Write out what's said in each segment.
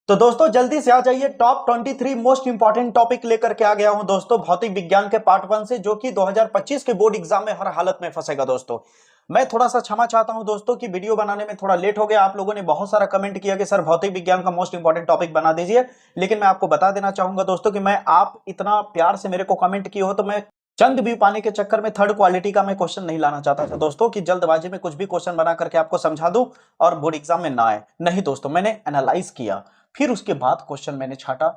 तो दोस्तों जल्दी से आ जाइए, टॉप 23 मोस्ट इंपॉर्टेंट टॉपिक लेकर के आ गया हूं दोस्तों, भौतिक विज्ञान के पार्ट 1 से, जो कि 2025 के बोर्ड एग्जाम में हर हालत में फंसेगा दोस्तों। मैं थोड़ा सा क्षमा चाहता हूं दोस्तों कि वीडियो बनाने में थोड़ा लेट हो गया। आप लोगों ने बहुत सारा कमेंट किया कि सर भौतिक विज्ञान का मोस्ट इंपॉर्टेंट टॉपिक बना दीजिए, लेकिन मैं आपको बता देना चाहूंगा दोस्तों कि मैं आप इतना प्यार से मेरे को कमेंट किए हो तो मैं चंद व्यू पाने के चक्कर में थर्ड क्वालिटी का मैं क्वेश्चन नहीं लाना चाहता था दोस्तों, कि जल्दबाजी में कुछ भी क्वेश्चन बना करके आपको समझा दूं और बोर्ड एग्जाम में ना आए। नहीं दोस्तों, मैंने एनालाइज किया, फिर उसके बाद क्वेश्चन मैंने छाटा,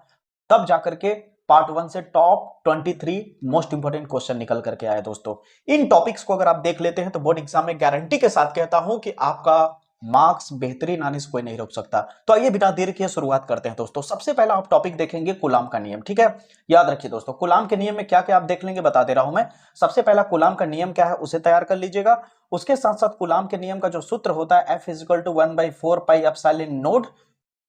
तब जाकर के पार्ट 1 से टॉप 23 मोस्ट इंपोर्टेंट क्वेश्चन निकल करके आए दोस्तों। इन टॉपिक्स को अगर आप देख लेते हैं तो बोर्ड एग्जाम में गारंटी के साथ कहता हूं कि आपका मार्क्स बेहतरीन आने से कोई नहीं रोक सकता। तो आइए बिना देर किए शुरुआत करते हैं दोस्तों। सबसे पहला आप टॉपिक देखेंगे कूलाम का नियम, ठीक है। याद रखिए दोस्तों, कूलाम के नियम में क्या क्या आप देख लेंगे बता दे रहा हूं मैं। सबसे पहला कूलाम का नियम क्या है उसे तैयार कर लीजिएगा। उसके साथ साथ कूलाम के नियम का जो सूत्र होता है F is equal to 1/4 pi epsilon naught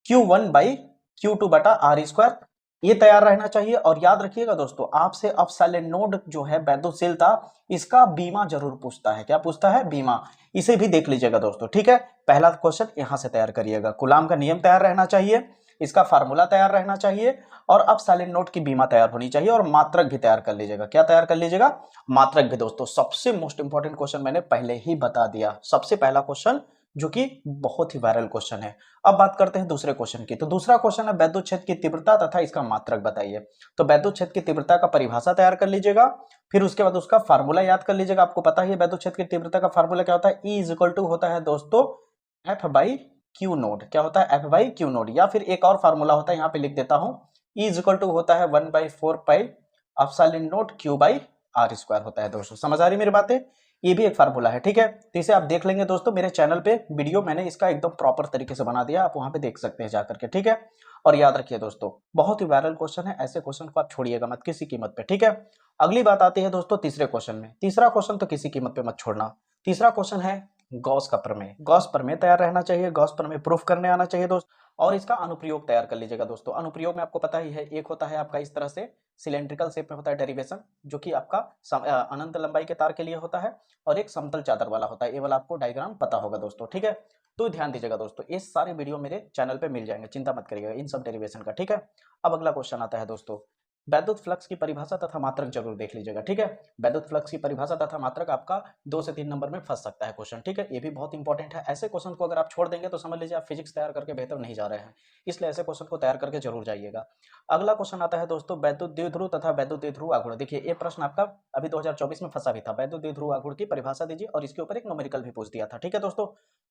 Q1/Q2 बटा आर स्क्वायर, ये तैयार रहना चाहिए। और याद रखिएगा दोस्तों, आपसे एप्सिलॉन नोड जो है वैद्युतशीलता, इसका बीमा जरूर पूछता है। क्या पूछता है? बीमा। इसे भी देख लीजिएगा दोस्तों, ठीक है। पहला क्वेश्चन यहां से तैयार करिएगा। कूलाम का नियम तैयार रहना चाहिए, इसका फार्मूला तैयार रहना चाहिए, और एप्सिलॉन नोट की बीमा तैयार होनी चाहिए, और मात्रक भी तैयार कर लीजिएगा। क्या तैयार कर लीजिएगा? मात्रक भी दोस्तों। सबसे मोस्ट इंपॉर्टेंट क्वेश्चन मैंने पहले ही बता दिया, सबसे पहला क्वेश्चन, जो कि बहुत ही वायरल क्वेश्चन है। अब बात करते हैं दूसरे क्वेश्चन की। तो दूसरा क्वेश्चन है वैद्युत क्षेत्र की तीव्रता तथा इसका मात्रक बताइए। तो वैद्युत क्षेत्र की तीव्रता का परिभाषा तैयार कर लीजिएगा, फिर उसके बाद उसका फार्मूला याद कर लीजिएगा। आपको पता ही है वैद्युत क्षेत्र की तीव्रता का फार्मूला क्या होता है। E इज इक्वल टू होता है दोस्तों एफ बाई क्यू नोड। क्या होता है? F by Q node. या फिर एक और फार्मूला होता है, यहाँ पे लिख देता हूं, E इज इक्वल टू होता है 1/4 pi epsilon naught Q by r square होता है दोस्तों। समझ आ रही मेरी बातें? ये भी एक फार्मूला है, ठीक है। तो इसे आप देख लेंगे दोस्तों, मेरे चैनल पे वीडियो मैंने इसका एकदम प्रॉपर तरीके से बना दिया, आप वहां पे देख सकते हैं जाकर के, ठीक है। और याद रखिए दोस्तों, बहुत ही वायरल क्वेश्चन है, ऐसे क्वेश्चन को आप छोड़िएगा मत किसी कीमत पे, ठीक है। अगली बात आती है दोस्तों तीसरे क्वेश्चन में। तीसरा क्वेश्चन तो किसी कीमत पे मत छोड़ना। तीसरा क्वेश्चन है गॉस का प्रमेय। गॉस प्रमेय तैयार रहना चाहिए, गॉस प्रमेय प्रूफ करने आना चाहिए दोस्त। और इसका अनुप्रयोग तैयार कर लीजिएगा दोस्तों। अनुप्रयोग में आपको पता ही है, एक होता है आपका इस तरह से सिलेंड्रिकल शेप में होता है डेरिवेशन, जो कि आपका अनंत लंबाई के तार के लिए होता है, और एक समतल चादर वाला होता है। ये वाला आपको डायग्राम पता होगा दोस्तों, ठीक है। तो ध्यान दीजिएगा दोस्तों, ये सारे वीडियो मेरे चैनल पे मिल जाएंगे, चिंता मत करिएगा इन सब डेरिवेशन का, ठीक है। अब अगला क्वेश्चन आता है दोस्तों, वैद्युत फ्लक्स की परिभाषा तथा मात्रक जरूर देख लीजिएगा, ठीक है। वैद्युत फ्लक्स की परिभाषा तथा मात्रक आपका 2 से 3 नंबर में फंस सकता है क्वेश्चन, ठीक है। ये भी बहुत इंपॉर्टेंट है। ऐसे क्वेश्चन को अगर आप छोड़ देंगे तो समझ लीजिए आप फिजिक्स तैयार करके बेहतर नहीं जा रहे हैं, इसलिए ऐसे क्वेश्चन को तैयार करके जरूर जाइएगा। अगला क्वेश्चन आता है दोस्तों वैद्युत द्विध्रुव तथा वैद्युत द्विध्रुव आघूर्ण। देखिए ये प्रश्न आपका अभी 2024 में फंसा भी था। वैद्युत द्विध्रुव आघूर्ण की परिभाषा दीजिए, और इसके ऊपर एक न्यूमेरिकल भी पूछ दिया था, ठीक है दोस्तों।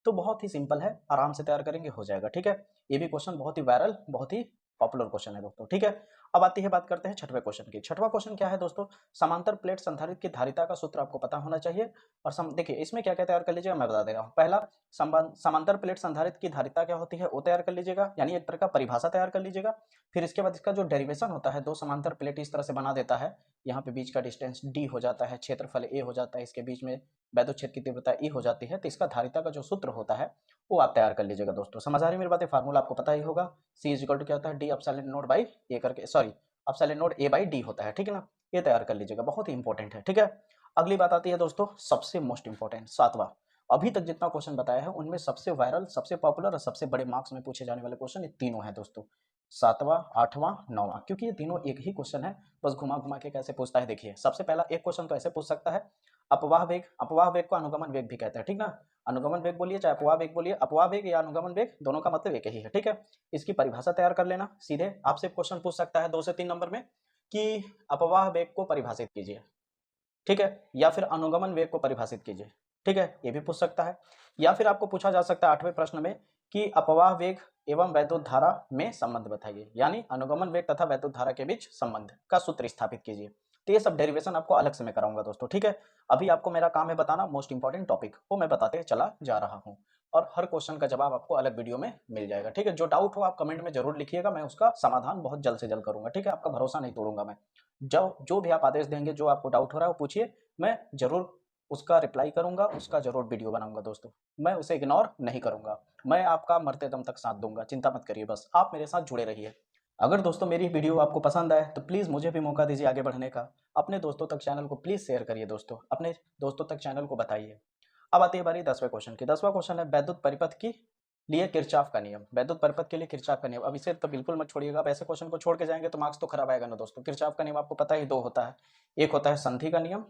तो बहुत ही सिंपल है, आराम से तैयार करेंगे हो जाएगा, ठीक है। ये भी क्वेश्चन बहुत ही वायरल, बहुत ही पॉपुलर क्वेश्चन है दोस्तों, ठीक है। अब आती है, बात करते हैं छठवें क्वेश्चन की। छठवां क्वेश्चन क्या है दोस्तों, समांतर प्लेट संधारित्र की धारिता का सूत्र आपको पता होना चाहिए। और देखिए इसमें क्या क्या तैयार कर लीजिएगा मैं बता दे रहा हूँ। पहला, समांतर प्लेट संधारित्र की धारिता क्या होती है वो तैयार कर लीजिएगा, यानी एक तरह का परिभाषा तैयार कर लीजिएगा। फिर इसके बाद इसका जो डेरिवेशन होता है, दो समांतर प्लेट इस तरह से बना देता है, यहाँ पे बीच का डिस्टेंस d हो जाता है, क्षेत्रफल a हो जाता है, इसके बीच में वैद्युत क्षेत्र की तीव्रता E हो जाती है। तो इसका धारिता का जो सूत्र होता है वो आप तैयार कर लीजिएगा दोस्तों। समझ आ रही मेरी बातें? फार्मूला आपको पता ही होगा, C इज इक्वल टू क्या होता है, d एप्सिलॉन नोट बाई ए करके, sorry epsilon note a by d होता है, ठीक है ना। ये तैयार कर लीजिएगा, बहुत ही इंपॉर्टेंट है, ठीक है। अगली बात आती है दोस्तों सबसे मोस्ट इंपॉर्टेंट, सातवां। अभी तक जितना क्वेश्चन बताया है उनमें सबसे वायरल, सबसे पॉपुलर और सबसे बड़े मार्क्स में पूछे जाने वाले क्वेश्चन ये तीनों हैं दोस्तों, सातवां, आठवां, नौवां। क्योंकि ये तीनों एक ही क्वेश्चन है, बस घुमा घुमा के कैसे पूछता है देखिए। सबसे पहला एक क्वेश्चन तो ऐसे पूछ सकता है, अपवाह वेग, अपवाह वेग को अनुगमन वेग भी कहते हैं, ठीक ना। अनुगमन वेग बोलिए चाहे अपवाह वेग बोलिए, अपवाह वेग या अनुगमन वेग दोनों का मतलब एक ही है, ठीक है। इसकी परिभाषा तैयार कर लेना। सीधे आपसे क्वेश्चन पूछ सकता है 2 से 3 नंबर में कि अपवाह वेग को परिभाषित कीजिए, ठीक है, या फिर अनुगमन वेग को परिभाषित कीजिए, ठीक है, ये भी पूछ सकता है। या फिर आपको पूछा जा सकता है 8वें प्रश्न में कि अपवाह वेग एवं वैद्युत धारा में संबंध बताइए, यानी अनुगमन वेग तथा वैद्युत धारा के बीच संबंध का सूत्र स्थापित कीजिए। तो ये सब डेरिवेशन आपको अलग से मैं कराऊंगा दोस्तों, ठीक है। अभी आपको मेरा काम है बताना मोस्ट इंपॉर्टेंट टॉपिक, वो मैं बताते चला जा रहा हूँ, और हर क्वेश्चन का जवाब आपको अलग वीडियो में मिल जाएगा, ठीक है। जो डाउट हो आप कमेंट में जरूर लिखिएगा, मैं उसका समाधान बहुत जल्द से जल्द करूंगा, ठीक है। आपका भरोसा नहीं तोड़ूंगा मैं। जो भी आप आदेश देंगे, जो आपको डाउट हो रहा है वो पूछिए, मैं जरूर उसका रिप्लाई करूंगा, उसका जरूर वीडियो बनाऊंगा दोस्तों। मैं उसे इग्नोर नहीं करूंगा, मैं आपका मरते दम तक साथ दूंगा, चिंता मत करिए, बस आप मेरे साथ जुड़े रहिए। अगर दोस्तों मेरी वीडियो आपको पसंद आए तो प्लीज़ मुझे भी मौका दीजिए आगे बढ़ने का। अपने दोस्तों तक चैनल को प्लीज़ शेयर करिए दोस्तों, अपने दोस्तों तक चैनल को बताइए। अब आती है बारी 10वें क्वेश्चन की। 10वां क्वेश्चन है वैद्युत परिपथ की लिए किरचॉफ का नियम, वैद्युत परिपथ के लिए किरचॉफ का नियम। अब इसे तो बिल्कुल मत छोड़िएगा, अब ऐसे क्वेश्चन को छोड़ के जाएंगे तो मार्क्स तो खराब आएगा ना दोस्तों। किरचॉफ का नियम आपको पता ही दो होता है, एक होता है संधि का नियम,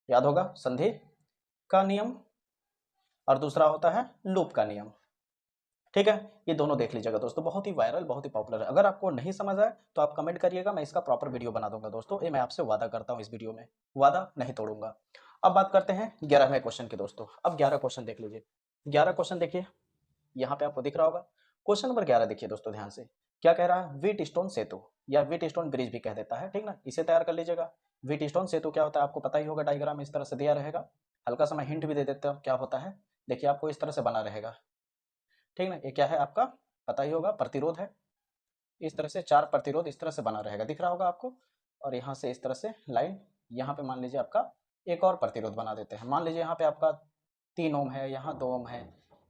याद होगा संधि का नियम, और दूसरा होता है लूप का नियम। ठीक है, ये दोनों देख लीजिएगा दोस्तों, बहुत ही वायरल, बहुत ही पॉपुलर है। अगर आपको नहीं समझ आए तो आप कमेंट करिएगा, मैं इसका प्रॉपर वीडियो बना दूंगा दोस्तों, ये मैं आपसे वादा करता हूँ, इस वीडियो में वादा नहीं तोड़ूंगा। अब बात करते हैं 11वें क्वेश्चन की दोस्तों। अब 11 क्वेश्चन देख लीजिए, 11 क्वेश्चन देखिए, यहाँ पे आपको दिख रहा होगा। क्वेश्चन नंबर 11 देखिए दोस्तों ध्यान से, क्या कह रहा है, व्हीट स्टोन सेतु या व्हीट स्टोन ब्रिज भी कह देता है, ठीक ना, इसे तैयार कर लीजिएगा। व्हीट स्टोन सेतु क्या होता है आपको पता ही होगा, डायग्राम इस तरह से दिया रहेगा। हल्का सा मैं हिंट भी दे देता हूँ क्या होता है, देखिए आपको इस तरह से बना रहेगा, ठीक ना, ये क्या है आपका पता ही होगा, प्रतिरोध है। इस तरह से 4 प्रतिरोध इस तरह से बना रहेगा, दिख रहा होगा आपको। और यहाँ से इस तरह से लाइन, यहाँ पे मान लीजिए आपका एक और प्रतिरोध बना देते हैं। मान लीजिए यहाँ पे आपका 3 ओम है, यहाँ 2 ओम है,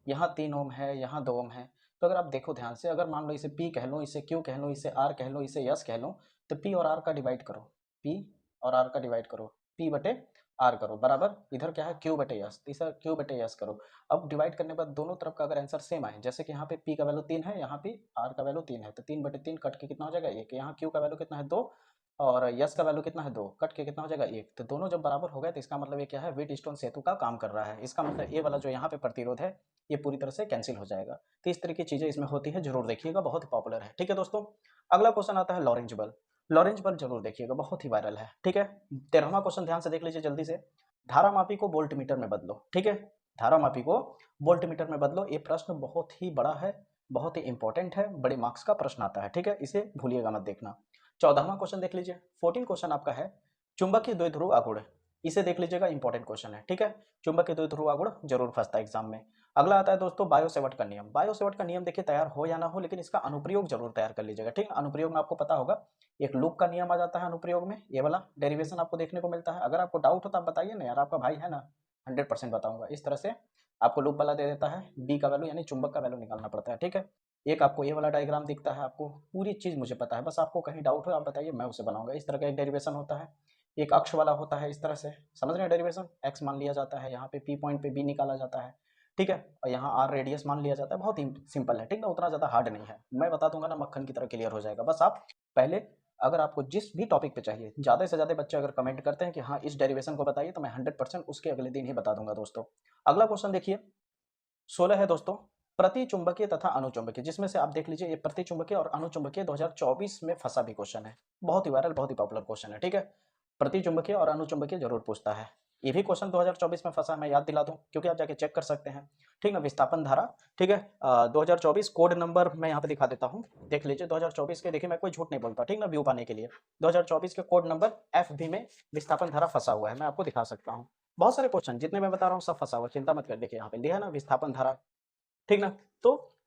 यहाँ 3 ओम है, यहाँ 2 ओम है। तो अगर आप देखो ध्यान से, अगर मान लो इसे P कह लो, इसे Q कह लो, इसे R कह लो, इसे S कह लो, तो P और R का डिवाइड करो, P और R का डिवाइड करो, P बटे R करो, बराबर इधर क्या है Q बटे S, तीसरा Q बटे S करो। अब डिवाइड करने के बाद दोनों तरफ का अगर आंसर सेम आए, जैसे कि यहाँ पे P का वैल्यू 3 है, यहाँ पे R का वैल्यू 3 है, तो 3 बटे 3 कट के कितना हो जाएगा 1, यहाँ Q का वैल्यू कितना है 2 और यस का वैल्यू कितना है 2, कट के कितना हो जाएगा 1। तो दोनों जब बराबर हो गए तो इसका मतलब ये क्या है, व्हीट स्टोन सेतु का काम कर रहा है। इसका मतलब ये वाला जो यहाँ पे प्रतिरोध है ये पूरी तरह से कैंसिल हो जाएगा। तो इस तरह की चीजें इसमें होती है, जरूर देखिएगा, बहुत ही पॉपुलर है। ठीक है दोस्तों, अगला क्वेश्चन आता है लॉरेंज बल। लॉरेंज बल जरूर देखिएगा, बहुत ही वायरल है। ठीक है, 13वां क्वेश्चन ध्यान से देख लीजिए जल्दी से, धारा मापी को वोल्ट मीटर में बदलो। ठीक है, धारा मापी को वोल्ट मीटर में बदलो, ये प्रश्न बहुत ही बड़ा है, बहुत ही इंपॉर्टेंट है, बड़े मार्क्स का प्रश्न आता है। ठीक है, इसे भूलिएगा मत देखना। 14वां क्वेश्चन देख लीजिए, 14 क्वेश्चन आपका है चुंबकीय द्विध्रुव आघूर्ण, इसे देख लीजिएगा, इंपॉर्टेंट क्वेश्चन है। ठीक है, चुंबकीय द्विध्रुव आघूर्ण जरूर फंसता है एग्जाम में। अगला आता है दोस्तों बायो सेवर्ट का नियम। बायो सेवर्ट का नियम देखिए तैयार हो या ना हो, लेकिन इसका अनुप्रयोग जरूर तैयार कर लीजिएगा। ठीक है, अनुप्रयोग में आपको पता होगा एक लूप का नियम आ जाता है अनुप्रयोग में, ये वाला डेरिवेशन आपको देखने को मिलता है। अगर आपको डाउट हो तो आप बताइए ना यार, आपका भाई है ना, 100% बताऊंगा। इस तरह से आपको लूप वाला दे देता है, बी का वैल्यू यानी चुंबक का वैल्यू निकालना पड़ता है। ठीक है, एक आपको ये वाला डायग्राम दिखता है, आपको पूरी चीज मुझे पता है, बस आपको कहीं डाउट हो आप बताइए, मैं उसे बनाऊंगा। इस तरह का एक डेरिवेशन होता है, एक अक्ष वाला होता है, इस तरह से समझ रहे हैं डेरिवेशन, एक्स मान लिया जाता है, यहाँ पे पी पॉइंट पे बी निकाला जाता है। ठीक है, और यहाँ आर रेडियस मान लिया जाता है, बहुत ही सिंपल है। ठीक ना, उतना ज्यादा हार्ड नहीं है, मैं बता दूंगा ना मक्खन की तरह क्लियर हो जाएगा। बस आप पहले, अगर आपको जिस भी टॉपिक पे चाहिए, ज्यादा से ज्यादा बच्चे अगर कमेंट करते हैं कि हाँ इस डेरिवेशन को बताइए, तो मैं 100% उसके अगले दिन ही बता दूंगा दोस्तों। अगला क्वेश्चन देखिए 16 है दोस्तों, प्रति चुंबकीय तथा अनुचुंबकीय, जिसमें से आप देख लीजिए ये प्रति चुंबकीय और अनुचुंबकीय 2024 में फंसा भी क्वेश्चन है, बहुत ही वायरल, बहुत ही पॉपुलर क्वेश्चन है। ठीक है, प्रति चुंबकीय और अनुचुंबकीय जरूर पूछता है, ये भी क्वेश्चन 2024 में फंसा, मैं याद दिला दूं क्योंकि आप जाके चेक कर सकते हैं। ठीक ना, विस्थापन धारा। ठीक है, 2024 कोड नंबर मैं यहाँ पे दिखा देता हूँ, देख लीजिए 2024 के, देखिए मैं कोई झूठ नहीं बोलता, ठीक ना, व्यू पाने के लिए 2024 के कोड नंबर FB में विस्थापन धारा फंसा हुआ है, मैं आपको दिखा सकता हूँ। बहुत सारे क्वेश्चन जितने मैं बता रहा हूँ सब फंसा हुआ, चिंता मत कर, देखिए यहाँ पे लिखा है ना विस्थापन धारा। ठीक ना, तो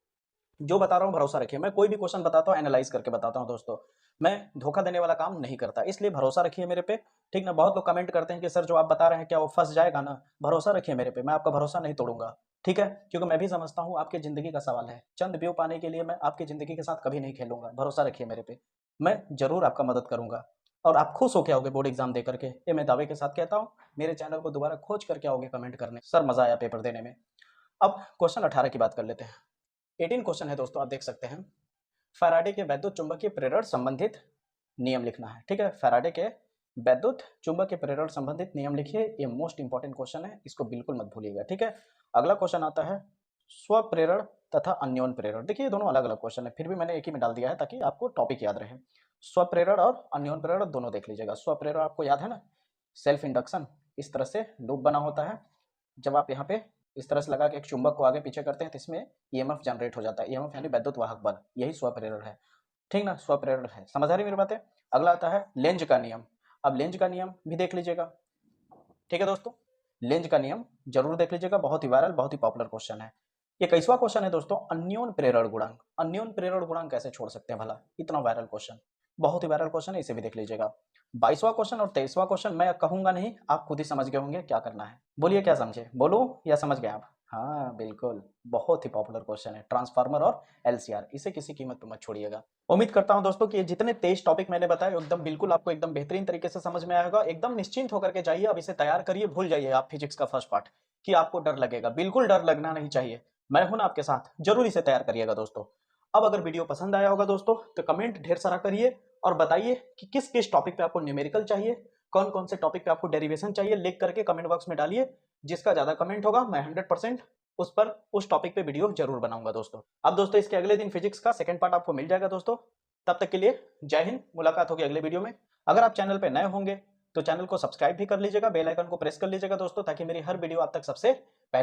जो बता रहा हूँ भरोसा रखिए, मैं कोई भी क्वेश्चन बताता हूँ एनालाइज करके बताता हूँ दोस्तों, मैं धोखा देने वाला काम नहीं करता, इसलिए भरोसा रखिए मेरे पे। ठीक ना, बहुत लोग कमेंट करते हैं कि सर जो आप बता रहे हैं क्या वो फंस जाएगा ना, भरोसा रखिए मेरे पे, मैं आपका भरोसा नहीं तोड़ूंगा। ठीक है, क्योंकि मैं भी समझता हूँ आपकी जिंदगी का सवाल है, चंद व्यू पाने के लिए मैं आपकी जिंदगी के साथ कभी नहीं खेलूंगा, भरोसा रखिए मेरे पे, मैं जरूर आपका मदद करूंगा और आप खुश होकर आओगे बोर्ड एग्जाम दे करके, ये मैं दावे के साथ कहता हूँ। मेरे चैनल को दोबारा खोज करके आओगे कमेंट करने, सर मजा आया पेपर देने में। अब क्वेश्चन 18 की बात कर लेते हैं, 18 क्वेश्चन है दोस्तों, आप देख सकते हैं, फैराडे के वैद्युत चुंबकीय प्रेरण संबंधित नियम लिखना है। ठीक है, फैराडे के वैद्युत चुंबकीय प्रेरण संबंधित नियम लिखिए, ये मोस्ट इंपॉर्टेंट क्वेश्चन है, इसको बिल्कुल मत भूलिएगा। ठीक है, अगला क्वेश्चन आता है स्वप्रेरण तथा अन्योन प्रेरण। देखिए ये दोनों अलग अलग क्वेश्चन है, फिर भी मैंने एक ही में डाल दिया है ताकि आपको टॉपिक याद रहे। स्वप्रेरण और अन्योन प्रेरण दोनों देख लीजिएगा। स्वप्रेरण आपको याद है ना, सेल्फ इंडक्शन, इस तरह से लूप बना होता है, जब आप यहाँ पे इस तरह से लगा के एक चुंबक को आगे पीछे करते हैं तो इसमें ईएमएफ जनरेट हो जाता है, ईएमएफ यानी वैद्युत वाहक बल, यही स्वप्रेरण है। ठीक ना, स्वप्रेरण है, समझ आ रही मेरी बातें। अगला आता है लेंज का नियम। अब लेंज का नियम भी देख लीजिएगा। ठीक है दोस्तों, लेंज का नियम जरूर देख लीजिएगा, बहुत ही वायरल, बहुत ही पॉपुलर क्वेश्चन है। ये 21वां क्वेश्चन है दोस्तों, अन्योन प्रेरण गुणांक। अन्योन प्रेरण गुणांक कैसे छोड़ सकते हैं भला, इतना वायरल क्वेश्चन, बहुत ही वायरल क्वेश्चन है, इसे भी देख लीजिएगा। 22वां क्वेश्चन और 23वां क्वेश्चन मैं कहूंगा नहीं, आप खुद ही समझ गए होंगे क्या करना है, बोलिए क्या समझे, बोलो या समझ गए आप। हाँ बिल्कुल, बहुत ही पॉपुलर क्वेश्चन है, ट्रांसफार्मर और एलसीआर, इसे किसी कीमत पर मत छोड़िएगा। उम्मीद करता हूं दोस्तों कि ये जितने 23 टॉपिक मैंने बताए एकदम बिल्कुल आपको एकदम बेहतरीन तरीके से समझ में आएगा, एकदम निश्चिंत होकर के जाइए, अब इसे तैयार करिए, भूल जाइए आप फिजिक्स का फर्स्ट पार्ट कि आपको डर लगेगा, बिल्कुल डर लगना नहीं चाहिए। मैं हूं ना आपके साथ, जरूर इसे तैयार करिएगा दोस्तों। अब अगर वीडियो पसंद आया होगा दोस्तों तो कमेंट ढेर सारा करिए और बताइए कि किस किस टॉपिक पे आपको न्यूमेरिकल चाहिए, कौन कौन से टॉपिक पे आपको डेरिवेशन चाहिए, लिख करके कमेंट बॉक्स में डालिए। जिसका ज्यादा कमेंट होगा मैं 100% उस पर उस टॉपिक पे वीडियो जरूर बनाऊंगा दोस्तों। अब दोस्तों इसके अगले दिन फिजिक्स का सेकंड पार्ट आपको मिल जाएगा दोस्तों। तब तक के लिए जय हिंद, मुलाकात होगी अगले वीडियो में। अगर आप चैनल पे नए होंगे तो चैनल को सब्सक्राइब भी कर लीजिएगा, बेल आइकन को प्रेस कर लीजिएगा दोस्तों, ताकि मेरी हर वीडियो आप तक सबसे पहले